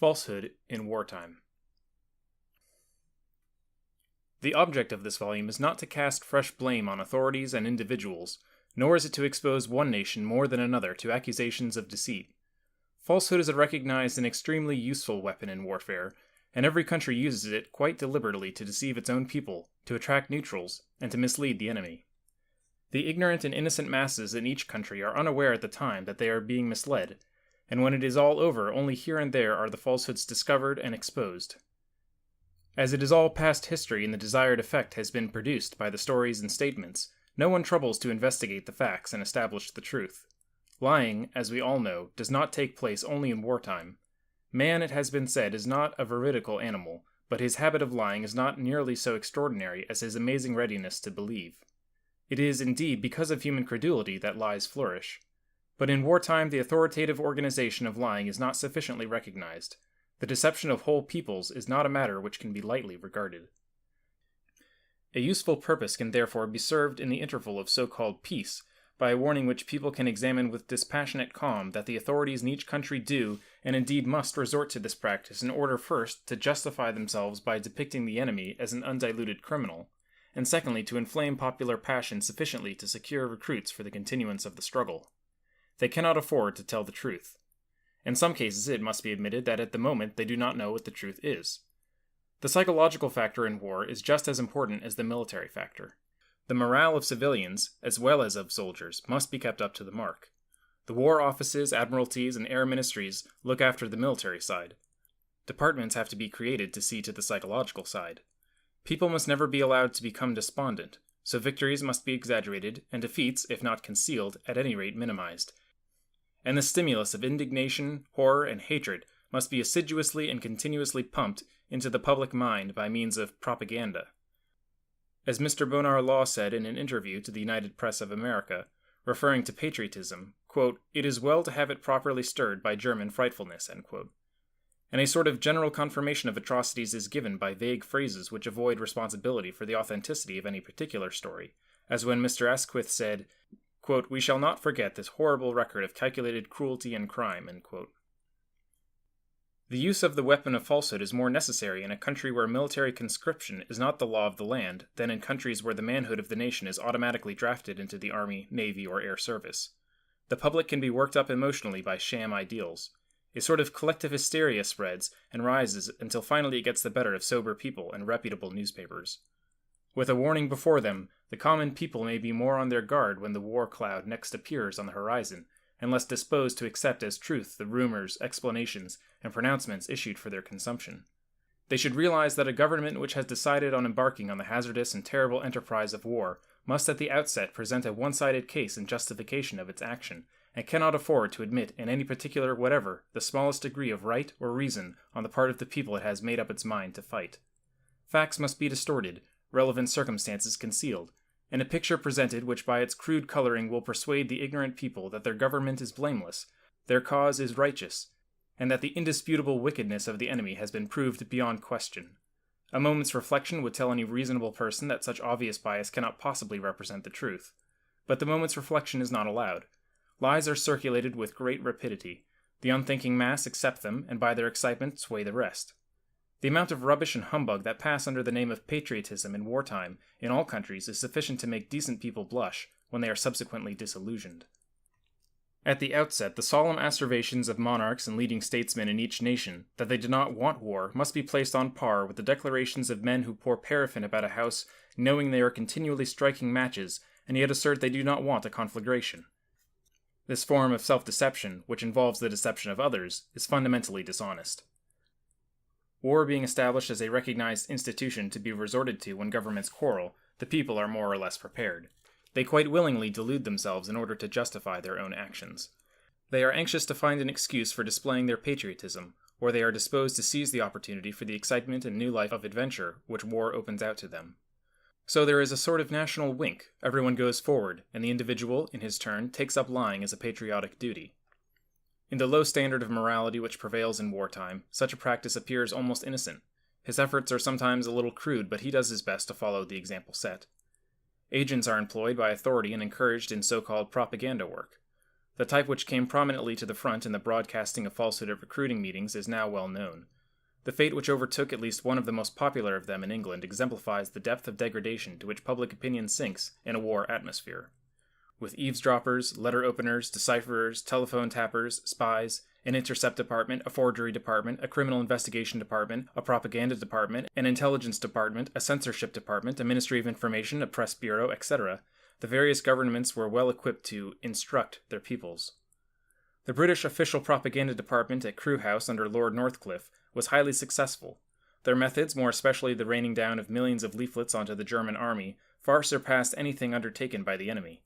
Falsehood in Wartime. The object of this volume is not to cast fresh blame on authorities and individuals, nor is it to expose one nation more than another to accusations of deceit. Falsehood is a recognized and extremely useful weapon in warfare, and every country uses it quite deliberately to deceive its own people, to attract neutrals, and to mislead the enemy. The ignorant and innocent masses in each country are unaware at the time that they are being misled, and when it is all over, only here and there are the falsehoods discovered and exposed. As it is all past history and the desired effect has been produced by the stories and statements, no one troubles to investigate the facts and establish the truth. Lying, as we all know, does not take place only in wartime. Man, it has been said, is not a veridical animal, but his habit of lying is not nearly so extraordinary as his amazing readiness to believe. It is, indeed, because of human credulity that lies flourish. But in wartime, the authoritative organization of lying is not sufficiently recognized. The deception of whole peoples is not a matter which can be lightly regarded. A useful purpose can therefore be served in the interval of so-called peace, by a warning which people can examine with dispassionate calm that the authorities in each country do, and indeed must, resort to this practice in order first to justify themselves by depicting the enemy as an undiluted criminal, and secondly to inflame popular passion sufficiently to secure recruits for the continuance of the struggle. They cannot afford to tell the truth. In some cases, it must be admitted that at the moment they do not know what the truth is. The psychological factor in war is just as important as the military factor. The morale of civilians, as well as of soldiers, must be kept up to the mark. The war offices, admiralties, and air ministries look after the military side. Departments have to be created to see to the psychological side. People must never be allowed to become despondent, so victories must be exaggerated, and defeats, if not concealed, at any rate minimized. And the stimulus of indignation, horror, and hatred must be assiduously and continuously pumped into the public mind by means of propaganda. As Mr. Bonar Law said in an interview to the United Press of America, referring to patriotism, quote, "It is well to have it properly stirred by German frightfulness," end quote. And a sort of general confirmation of atrocities is given by vague phrases which avoid responsibility for the authenticity of any particular story, as when Mr. Asquith said, quote, "We shall not forget this horrible record of calculated cruelty and crime," end quote. The use of the weapon of falsehood is more necessary in a country where military conscription is not the law of the land than in countries where the manhood of the nation is automatically drafted into the army, navy, or air service. The public can be worked up emotionally by sham ideals. A sort of collective hysteria spreads and rises until finally it gets the better of sober people and reputable newspapers. With a warning before them, the common people may be more on their guard when the war cloud next appears on the horizon, and less disposed to accept as truth the rumors, explanations, and pronouncements issued for their consumption. They should realize that a government which has decided on embarking on the hazardous and terrible enterprise of war must at the outset present a one-sided case in justification of its action, and cannot afford to admit in any particular whatever the smallest degree of right or reason on the part of the people it has made up its mind to fight. Facts must be distorted, relevant circumstances concealed, and a picture presented which by its crude coloring will persuade the ignorant people that their government is blameless, their cause is righteous, and that the indisputable wickedness of the enemy has been proved beyond question. A moment's reflection would tell any reasonable person that such obvious bias cannot possibly represent the truth. But the moment's reflection is not allowed. Lies are circulated with great rapidity. The unthinking mass accept them, and by their excitement sway the rest. The amount of rubbish and humbug that pass under the name of patriotism in wartime in all countries is sufficient to make decent people blush when they are subsequently disillusioned. At the outset, the solemn asseverations of monarchs and leading statesmen in each nation that they do not want war must be placed on par with the declarations of men who pour paraffin about a house knowing they are continually striking matches and yet assert they do not want a conflagration. This form of self-deception, which involves the deception of others, is fundamentally dishonest. War being established as a recognized institution to be resorted to when governments quarrel, the people are more or less prepared. They quite willingly delude themselves in order to justify their own actions. They are anxious to find an excuse for displaying their patriotism, or they are disposed to seize the opportunity for the excitement and new life of adventure which war opens out to them. So there is a sort of national wink, everyone goes forward, and the individual, in his turn, takes up lying as a patriotic duty. In the low standard of morality which prevails in wartime, such a practice appears almost innocent. His efforts are sometimes a little crude, but he does his best to follow the example set. Agents are employed by authority and encouraged in so-called propaganda work. The type which came prominently to the front in the broadcasting of falsehood at recruiting meetings is now well known. The fate which overtook at least one of the most popular of them in England exemplifies the depth of degradation to which public opinion sinks in a war atmosphere. With eavesdroppers, letter openers, decipherers, telephone tappers, spies, an intercept department, a forgery department, a criminal investigation department, a propaganda department, an intelligence department, a censorship department, a ministry of information, a press bureau, etc., the various governments were well equipped to instruct their peoples. The British official propaganda department at Crewe House under Lord Northcliffe was highly successful. Their methods, more especially the raining down of millions of leaflets onto the German army, far surpassed anything undertaken by the enemy.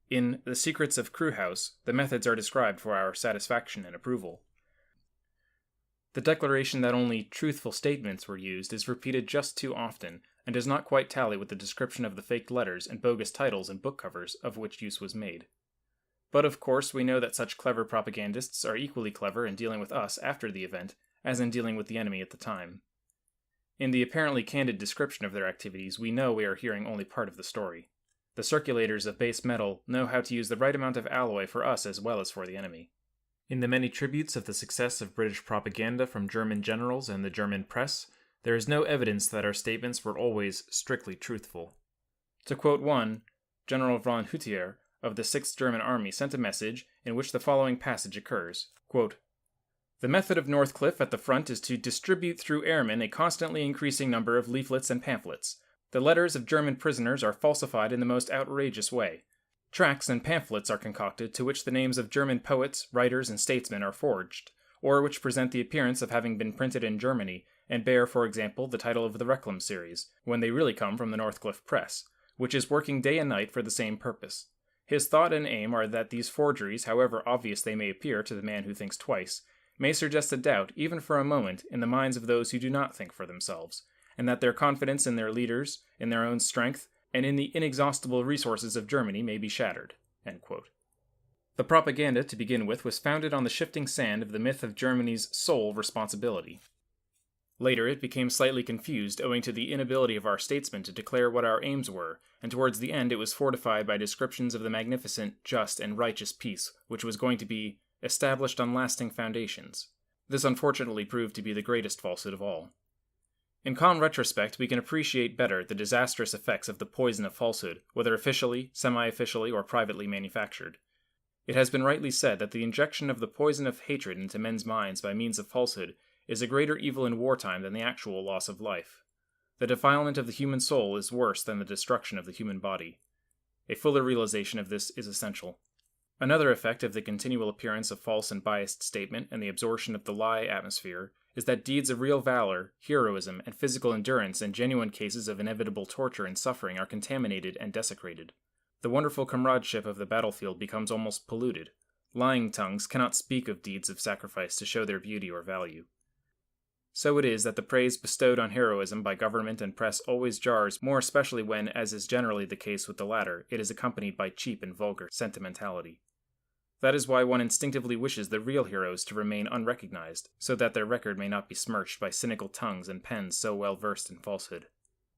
In The Secrets of Crewe House, the methods are described for our satisfaction and approval. The declaration that only truthful statements were used is repeated just too often, and does not quite tally with the description of the faked letters and bogus titles and book covers of which use was made. But of course, we know that such clever propagandists are equally clever in dealing with us after the event, as in dealing with the enemy at the time. In the apparently candid description of their activities, we know we are hearing only part of the story. The circulators of base metal know how to use the right amount of alloy for us as well as for the enemy. In the many tributes of the success of British propaganda from German generals and the German press, there is no evidence that our statements were always strictly truthful. To quote one, General von Hutier of the 6th German Army sent a message in which the following passage occurs, quote, "The method of Northcliffe at the front is to distribute through airmen a constantly increasing number of leaflets and pamphlets. The letters of German prisoners are falsified in the most outrageous way. Tracts and pamphlets are concocted to which the names of German poets, writers, and statesmen are forged, or which present the appearance of having been printed in Germany, and bear, for example, the title of the Reclam series, when they really come from the Northcliffe Press, which is working day and night for the same purpose. His thought and aim are that these forgeries, however obvious they may appear to the man who thinks twice, may suggest a doubt, even for a moment, in the minds of those who do not think for themselves, and that their confidence in their leaders, in their own strength, and in the inexhaustible resources of Germany may be shattered." End quote. The propaganda, to begin with, was founded on the shifting sand of the myth of Germany's sole responsibility. Later it became slightly confused owing to the inability of our statesmen to declare what our aims were, and towards the end it was fortified by descriptions of the magnificent, just, and righteous peace which was going to be established on lasting foundations. This unfortunately proved to be the greatest falsehood of all. In calm retrospect, we can appreciate better the disastrous effects of the poison of falsehood, whether officially, semi-officially, or privately manufactured. It has been rightly said that the injection of the poison of hatred into men's minds by means of falsehood is a greater evil in wartime than the actual loss of life. The defilement of the human soul is worse than the destruction of the human body. A fuller realization of this is essential. Another effect of the continual appearance of false and biased statement and the absorption of the lie atmosphere is that deeds of real valor, heroism, and physical endurance and genuine cases of inevitable torture and suffering are contaminated and desecrated. The wonderful comradeship of the battlefield becomes almost polluted. Lying tongues cannot speak of deeds of sacrifice to show their beauty or value. So it is that the praise bestowed on heroism by government and press always jars, more especially when, as is generally the case with the latter, it is accompanied by cheap and vulgar sentimentality. That is why one instinctively wishes the real heroes to remain unrecognized, so that their record may not be smirched by cynical tongues and pens so well versed in falsehood.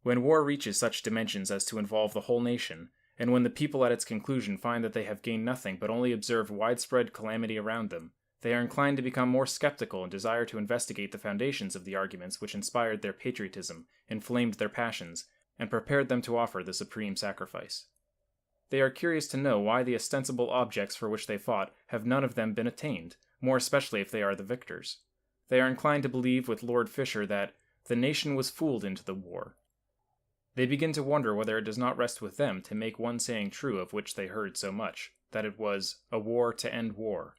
When war reaches such dimensions as to involve the whole nation, and when the people at its conclusion find that they have gained nothing but only observed widespread calamity around them, they are inclined to become more skeptical and desire to investigate the foundations of the arguments which inspired their patriotism, inflamed their passions, and prepared them to offer the supreme sacrifice. They are curious to know why the ostensible objects for which they fought have none of them been attained, more especially if they are the victors. They are inclined to believe with Lord Fisher that the nation was fooled into the war. They begin to wonder whether it does not rest with them to make one saying true of which they heard so much, that it was a war to end war.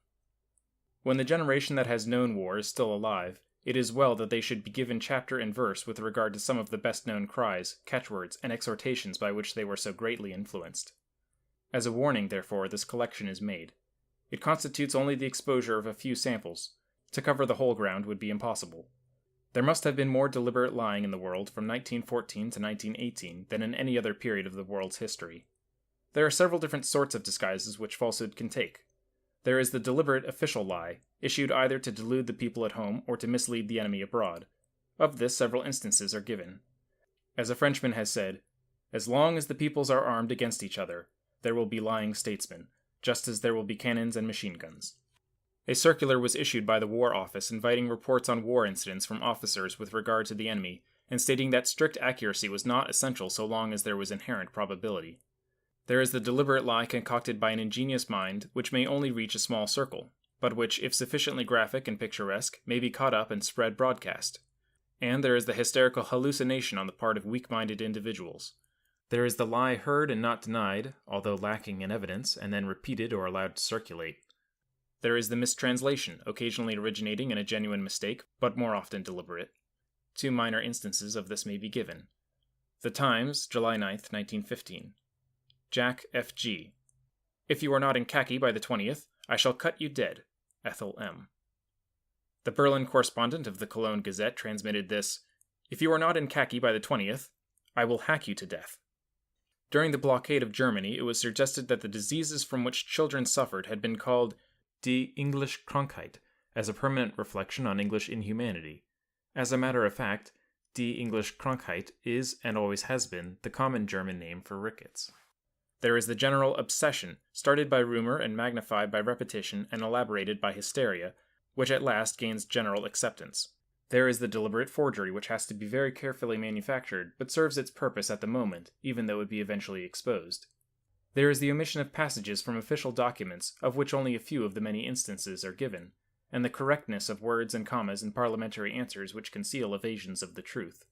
When the generation that has known war is still alive, it is well that they should be given chapter and verse with regard to some of the best-known cries, catchwords, and exhortations by which they were so greatly influenced. As a warning, therefore, this collection is made. It constitutes only the exposure of a few samples. To cover the whole ground would be impossible. There must have been more deliberate lying in the world from 1914 to 1918 than in any other period of the world's history. There are several different sorts of disguises which falsehood can take. There is the deliberate official lie, issued either to delude the people at home or to mislead the enemy abroad. Of this several instances are given. As a Frenchman has said, "As long as the peoples are armed against each other, there will be lying statesmen, just as there will be cannons and machine guns. A circular was issued by the War Office inviting reports on war incidents from officers with regard to the enemy, and stating that strict accuracy was not essential so long as there was inherent probability. There is the deliberate lie concocted by an ingenious mind which may only reach a small circle, but which, if sufficiently graphic and picturesque, may be caught up and spread broadcast. And there is the hysterical hallucination on the part of weak-minded individuals. There is the lie heard and not denied, although lacking in evidence, and then repeated or allowed to circulate. There is the mistranslation, occasionally originating in a genuine mistake, but more often deliberate. 2 minor instances of this may be given. The Times, July 9, 1915. Jack F.G. If you are not in khaki by the 20th, I shall cut you dead. Ethel M. The Berlin correspondent of the Cologne Gazette transmitted this: If you are not in khaki by the 20th, I will hack you to death. During the blockade of Germany, it was suggested that the diseases from which children suffered had been called Die Englische Krankheit, as a permanent reflection on English inhumanity. As a matter of fact, Die Englische Krankheit is, and always has been, the common German name for rickets. There is the general obsession, started by rumor and magnified by repetition and elaborated by hysteria, which at last gains general acceptance. There is the deliberate forgery, which has to be very carefully manufactured, but serves its purpose at the moment, even though it be eventually exposed. There is the omission of passages from official documents, of which only a few of the many instances are given, and the correctness of words and commas in parliamentary answers which conceal evasions of the truth.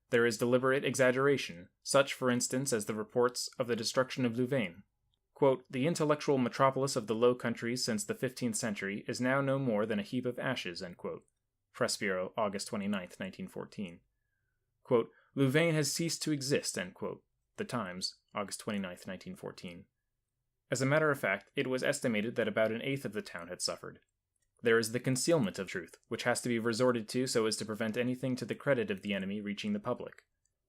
There is deliberate exaggeration, such, for instance, as the reports of the destruction of Louvain. Quote, the intellectual metropolis of the Low Countries since the 15th century is now no more than a heap of ashes, end quote. Press Bureau, August 29, 1914. Quote, Louvain has ceased to exist, end quote. The Times, August 29, 1914. As a matter of fact, it was estimated that about an eighth of the town had suffered. There is the concealment of truth, which has to be resorted to so as to prevent anything to the credit of the enemy reaching the public.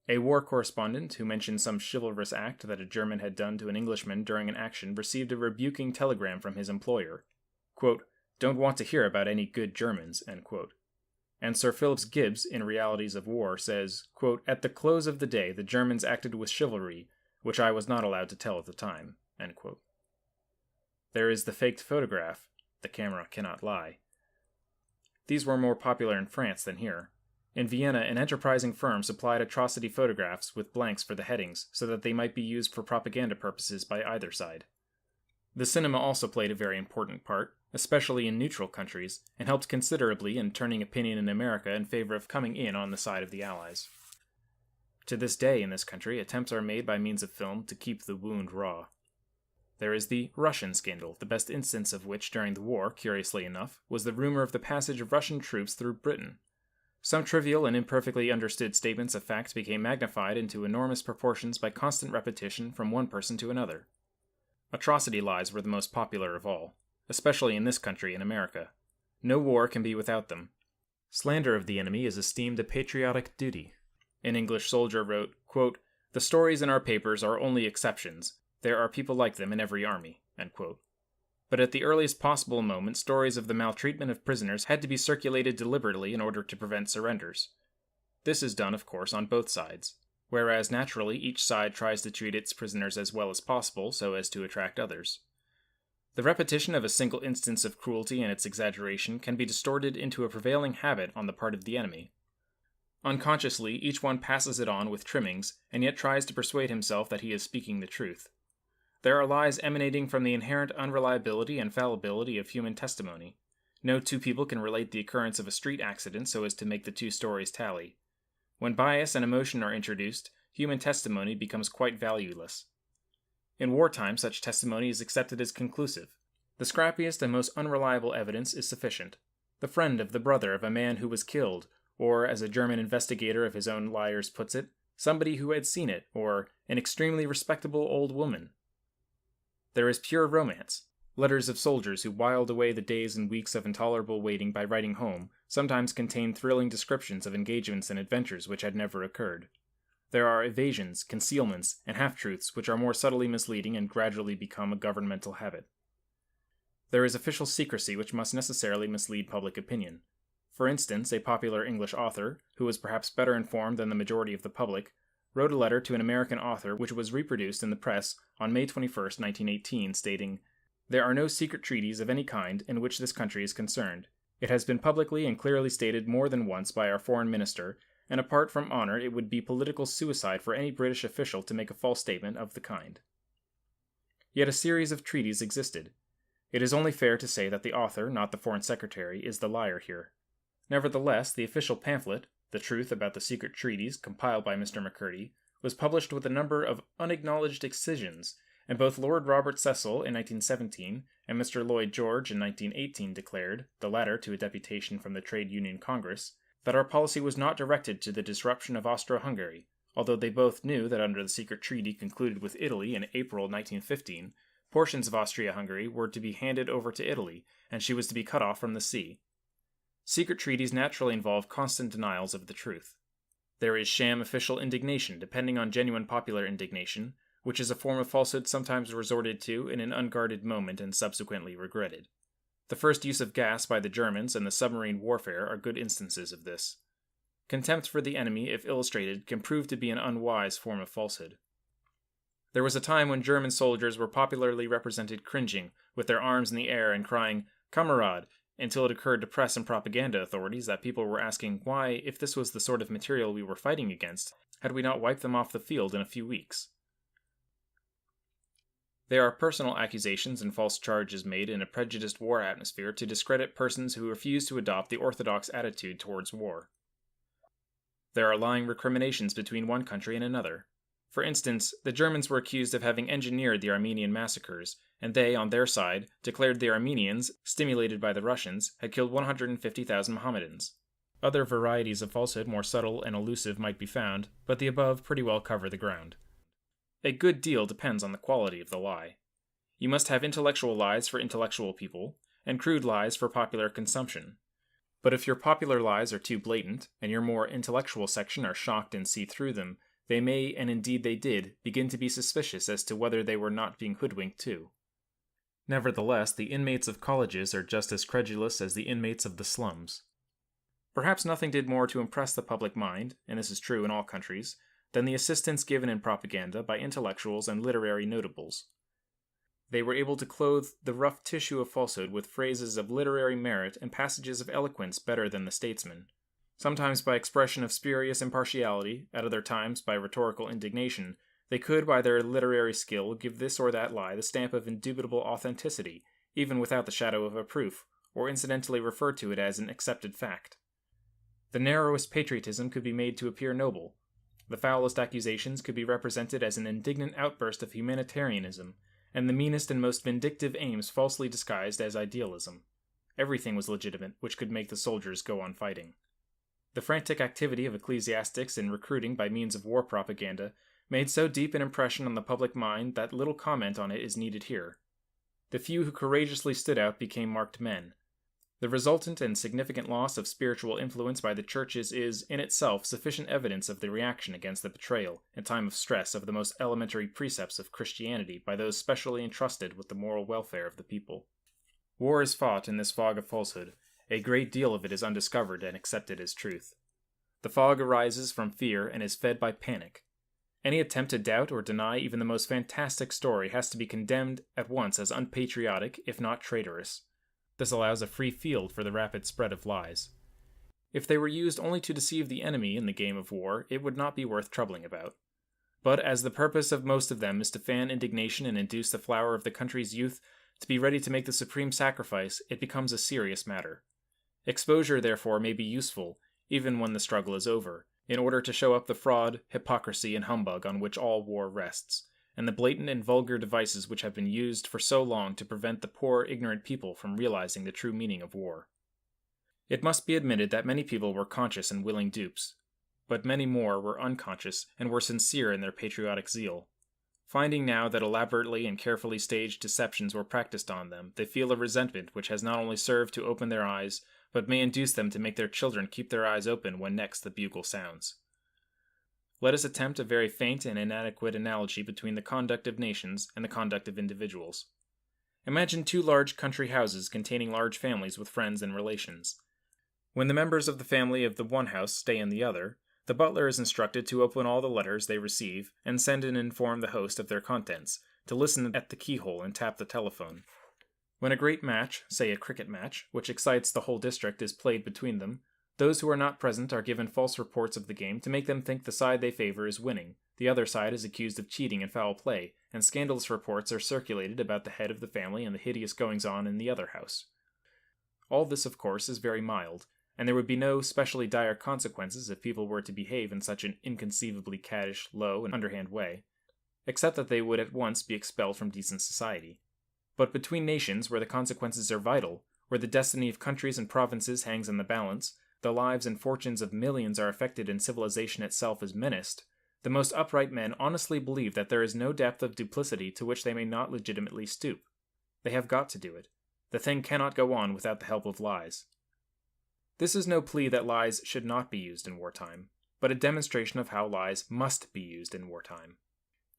A war correspondent who mentioned some chivalrous act that a German had done to an Englishman during an action received a rebuking telegram from his employer. Quote, don't want to hear about any good Germans, end quote. And Sir Phillips Gibbs, in Realities of War, says, quote, at the close of the day the Germans acted with chivalry, which I was not allowed to tell at the time, end quote. There is the faked photograph. The camera cannot lie. These were more popular in France than here. In Vienna, an enterprising firm supplied atrocity photographs with blanks for the headings so that they might be used for propaganda purposes by either side. The cinema also played a very important part, especially in neutral countries, and helped considerably in turning opinion in America in favor of coming in on the side of the Allies. To this day in this country, attempts are made by means of film to keep the wound raw. There is the Russian scandal, the best instance of which during the war, curiously enough, was the rumor of the passage of Russian troops through Britain. Some trivial and imperfectly understood statements of fact became magnified into enormous proportions by constant repetition from one person to another. Atrocity lies were the most popular of all, especially in this country in America. No war can be without them. Slander of the enemy is esteemed a patriotic duty. An English soldier wrote, quote, the stories in our papers are only exceptions. There are people like them in every army, end quote. But at the earliest possible moment, stories of the maltreatment of prisoners had to be circulated deliberately in order to prevent surrenders. This is done, of course, on both sides, whereas naturally each side tries to treat its prisoners as well as possible so as to attract others. The repetition of a single instance of cruelty and its exaggeration can be distorted into a prevailing habit on the part of the enemy. Unconsciously, each one passes it on with trimmings, and yet tries to persuade himself that he is speaking the truth. There are lies emanating from the inherent unreliability and fallibility of human testimony. No two people can relate the occurrence of a street accident so as to make the two stories tally. When bias and emotion are introduced, human testimony becomes quite valueless. In wartime, such testimony is accepted as conclusive. The scrappiest and most unreliable evidence is sufficient. The friend of the brother of a man who was killed, or, as a German investigator of his own liars puts it, somebody who had seen it, or an extremely respectable old woman. There is pure romance. Letters of soldiers who whiled away the days and weeks of intolerable waiting by writing home sometimes contain thrilling descriptions of engagements and adventures which had never occurred. There are evasions, concealments, and half-truths which are more subtly misleading and gradually become a governmental habit. There is official secrecy which must necessarily mislead public opinion. For instance, a popular English author, who was perhaps better informed than the majority of the public, wrote a letter to an American author which was reproduced in the press on May 21, 1918, stating, There are no secret treaties of any kind in which this country is concerned. It has been publicly and clearly stated more than once by our foreign minister, and apart from honor, it would be political suicide for any British official to make a false statement of the kind. Yet a series of treaties existed. It is only fair to say that the author, not the Foreign Secretary, is the liar here. Nevertheless, the official pamphlet, The Truth About the Secret Treaties, compiled by Mr. McCurdy, was published with a number of unacknowledged excisions, and both Lord Robert Cecil in 1917 and Mr. Lloyd George in 1918 declared, the latter to a deputation from the Trade Union Congress, that our policy was not directed to the disruption of Austro-Hungary, although they both knew that under the secret treaty concluded with Italy in April 1915, portions of Austria-Hungary were to be handed over to Italy, and she was to be cut off from the sea. Secret treaties naturally involve constant denials of the truth. There is sham official indignation depending on genuine popular indignation, which is a form of falsehood sometimes resorted to in an unguarded moment and subsequently regretted. The first use of gas by the Germans and the submarine warfare are good instances of this. Contempt for the enemy, if illustrated, can prove to be an unwise form of falsehood. There was a time when German soldiers were popularly represented cringing, with their arms in the air and crying, "Kamerad," until it occurred to press and propaganda authorities that people were asking why, if this was the sort of material we were fighting against, had we not wiped them off the field in a few weeks. There are personal accusations and false charges made in a prejudiced war atmosphere to discredit persons who refuse to adopt the orthodox attitude towards war. There are lying recriminations between one country and another. For instance, the Germans were accused of having engineered the Armenian massacres, and they, on their side, declared the Armenians, stimulated by the Russians, had killed 150,000 Mohammedans. Other varieties of falsehood more subtle and elusive might be found, but the above pretty well cover the ground. A good deal depends on the quality of the lie. You must have intellectual lies for intellectual people, and crude lies for popular consumption. But if your popular lies are too blatant, and your more intellectual section are shocked and see through them, they may, and indeed they did, begin to be suspicious as to whether they were not being hoodwinked too. Nevertheless, the inmates of colleges are just as credulous as the inmates of the slums. Perhaps nothing did more to impress the public mind, and this is true in all countries, than the assistance given in propaganda by intellectuals and literary notables. They were able to clothe the rough tissue of falsehood with phrases of literary merit and passages of eloquence better than the statesman, sometimes by expression of spurious impartiality, at other times by rhetorical indignation. They could, by their literary skill, give this or that lie the stamp of indubitable authenticity, even without the shadow of a proof, or incidentally refer to it as an accepted fact. The narrowest patriotism could be made to appear noble. The foulest accusations could be represented as an indignant outburst of humanitarianism, and the meanest and most vindictive aims falsely disguised as idealism. Everything was legitimate which could make the soldiers go on fighting. The frantic activity of ecclesiastics in recruiting by means of war propaganda made so deep an impression on the public mind that little comment on it is needed here. The few who courageously stood out became marked men. The resultant and significant loss of spiritual influence by the churches is, in itself, sufficient evidence of the reaction against the betrayal, in time of stress, of the most elementary precepts of Christianity by those specially entrusted with the moral welfare of the people. War is fought in this fog of falsehood. A great deal of it is undiscovered and accepted as truth. The fog arises from fear and is fed by panic. Any attempt to doubt or deny even the most fantastic story has to be condemned at once as unpatriotic, if not traitorous. This allows a free field for the rapid spread of lies. If they were used only to deceive the enemy in the game of war, it would not be worth troubling about. But as the purpose of most of them is to fan indignation and induce the flower of the country's youth to be ready to make the supreme sacrifice, it becomes a serious matter. Exposure, therefore, may be useful, even when the struggle is over, in order to show up the fraud, hypocrisy, and humbug on which all war rests, and the blatant and vulgar devices which have been used for so long to prevent the poor, ignorant people from realizing the true meaning of war. It must be admitted that many people were conscious and willing dupes, but many more were unconscious and were sincere in their patriotic zeal. Finding now that elaborately and carefully staged deceptions were practiced on them, they feel a resentment which has not only served to open their eyes, but may induce them to make their children keep their eyes open when next the bugle sounds. Let us attempt a very faint and inadequate analogy between the conduct of nations and the conduct of individuals. Imagine two large country houses containing large families with friends and relations. When the members of the family of the one house stay in the other, the butler is instructed to open all the letters they receive and send and inform the host of their contents, to listen at the keyhole and tap the telephone. When a great match, say a cricket match, which excites the whole district, is played between them, those who are not present are given false reports of the game to make them think the side they favor is winning. The other side is accused of cheating and foul play, and scandalous reports are circulated about the head of the family and the hideous goings-on in the other house. All this, of course, is very mild, and there would be no specially dire consequences if people were to behave in such an inconceivably caddish, low, and underhand way, except that they would at once be expelled from decent society. But between nations, where the consequences are vital, where the destiny of countries and provinces hangs in the balance, the lives and fortunes of millions are affected and civilization itself is menaced, the most upright men honestly believe that there is no depth of duplicity to which they may not legitimately stoop. They have got to do it. The thing cannot go on without the help of lies. This is no plea that lies should not be used in wartime, but a demonstration of how lies must be used in wartime.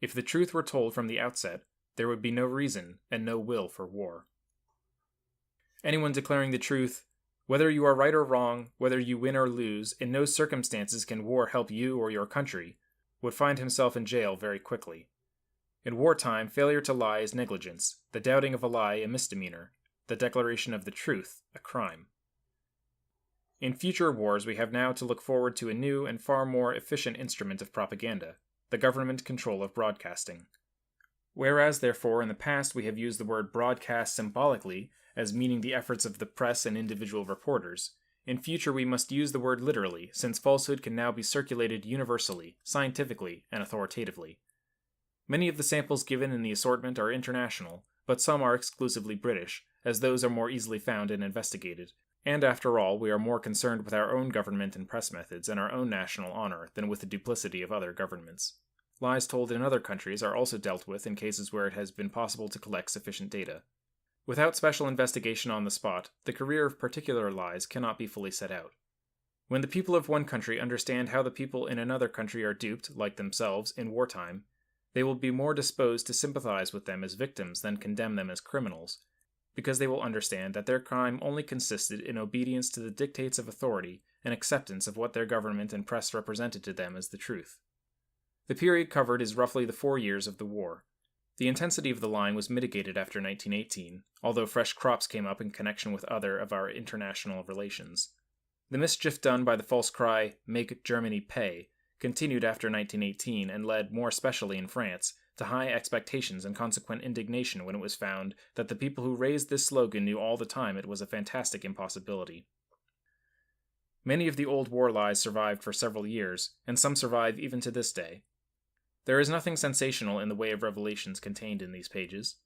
If the truth were told from the outset, there would be no reason and no will for war. Anyone declaring the truth, whether you are right or wrong, whether you win or lose, in no circumstances can war help you or your country, would find himself in jail very quickly. In wartime, failure to lie is negligence, the doubting of a lie a misdemeanor, the declaration of the truth a crime. In future wars, we have now to look forward to a new and far more efficient instrument of propaganda, the government control of broadcasting. Whereas, therefore, in the past we have used the word broadcast symbolically as meaning the efforts of the press and individual reporters, in future we must use the word literally, since falsehood can now be circulated universally, scientifically, and authoritatively. Many of the samples given in the assortment are international, but some are exclusively British, as those are more easily found and investigated. And after all, we are more concerned with our own government and press methods and our own national honor than with the duplicity of other governments. Lies told in other countries are also dealt with in cases where it has been possible to collect sufficient data. Without special investigation on the spot, the career of particular lies cannot be fully set out. When the people of one country understand how the people in another country are duped, like themselves, in wartime, they will be more disposed to sympathize with them as victims than condemn them as criminals, because they will understand that their crime only consisted in obedience to the dictates of authority and acceptance of what their government and press represented to them as the truth. The period covered is roughly the 4 years of the war. The intensity of the lying was mitigated after 1918, although fresh crops came up in connection with other of our international relations. The mischief done by the false cry, "Make Germany pay," continued after 1918 and led, more especially in France, to high expectations and consequent indignation when it was found that the people who raised this slogan knew all the time it was a fantastic impossibility. Many of the old war lies survived for several years, and some survive even to this day. There is nothing sensational in the way of revelations contained in these pages.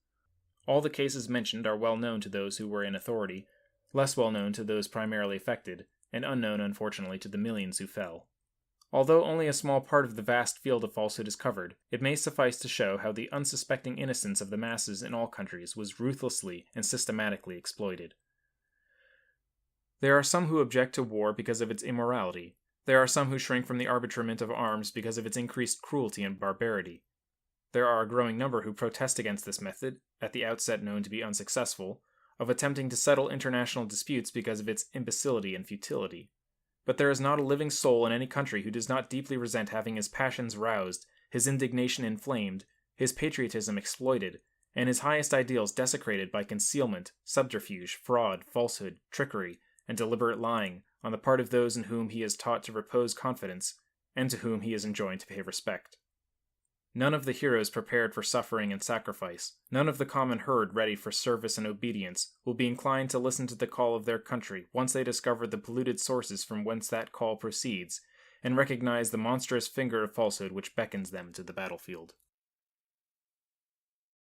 All the cases mentioned are well known to those who were in authority, less well known to those primarily affected, and unknown, unfortunately, to the millions who fell. Although only a small part of the vast field of falsehood is covered, it may suffice to show how the unsuspecting innocence of the masses in all countries was ruthlessly and systematically exploited. There are some who object to war because of its immorality. There are some who shrink from the arbitrament of arms because of its increased cruelty and barbarity. There are a growing number who protest against this method, at the outset known to be unsuccessful, of attempting to settle international disputes because of its imbecility and futility. But there is not a living soul in any country who does not deeply resent having his passions roused, his indignation inflamed, his patriotism exploited, and his highest ideals desecrated by concealment, subterfuge, fraud, falsehood, trickery, and deliberate lying on the part of those in whom he is taught to repose confidence, and to whom he is enjoined to pay respect. None of the heroes prepared for suffering and sacrifice, none of the common herd ready for service and obedience, will be inclined to listen to the call of their country once they discover the polluted sources from whence that call proceeds, and recognize the monstrous finger of falsehood which beckons them to the battlefield.